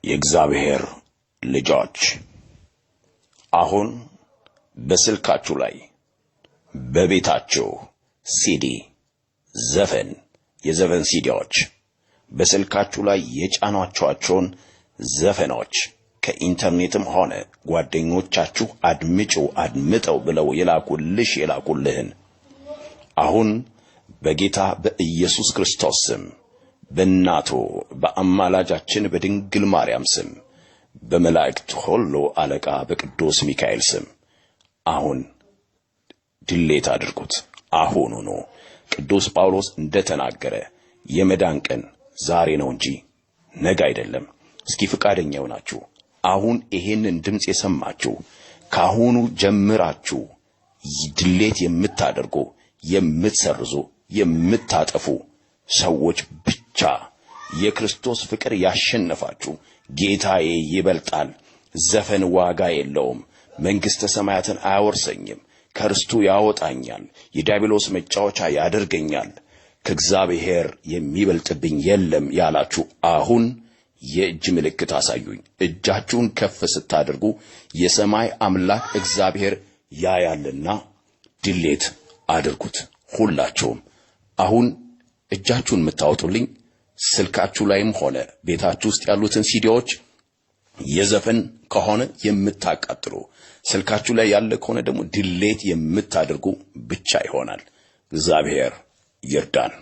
የእግዚአብሔር ልጆች አሁን በስልካችሁ ላይ በቤታችሁ ሲዲ ዘፈን የዘፈን ሲዲዎች በስልካችሁ ላይ የጫናችኋቸውን ዘፈኖች ከኢንተርኔትም ሆነ ጓደኞቻችሁ አድምጠው ብለው የላኩልህን አሁን በጌታ በኢየሱስ ክርስቶስ ስም በእናቱ በአማላጃችን በድንግል ማርያም ስም በመላእክት ሁሉ አለቃ በቅዱስ ሚካኤል ስም አሁን ድሌት አድርጉት። አሁኑኑ ቅዱስ ጳውሎስ እንደተናገረ የመዳን ቀን ዛሬ ነው እንጂ ነገ አይደለም። እስኪ ፍቃደኛው ናችሁ አሁን ይሄንን ድምጽ የሰማችሁ ካሁኑ ጀምራችሁ ድሌት የምታደርጉ የምትሰርዙ የምታጠፉ ሰዎች ብቻ የክርስቶስ ፍቅር ያሸነፋችሁ ጌታዬ ይበልጣል፣ ዘፈን ዋጋ የለውም፣ መንግስተ ሰማያትን አያወርሰኝም፣ ከርስቱ ያወጣኛል፣ የዲያብሎስ መጫወቻ ያደርገኛል፣ ከእግዚአብሔር የሚበልጥብኝ የለም ያላችሁ አሁን የእጅ ምልክት አሳዩኝ። እጃችሁን ከፍ ስታደርጉ የሰማይ አምላክ እግዚአብሔር ያያልና ድሌት አድርጉት። ሁላችሁም አሁን እጃችሁን የምታወጡልኝ ስልካችሁ ላይም ሆነ ቤታችሁ ውስጥ ያሉትን ሲዲዎች የዘፈን ከሆነ የምታቃጥሉ ስልካችሁ ላይ ያለ ከሆነ ደግሞ ድሌት የምታደርጉ ብቻ ይሆናል። እግዚአብሔር ይርዳን።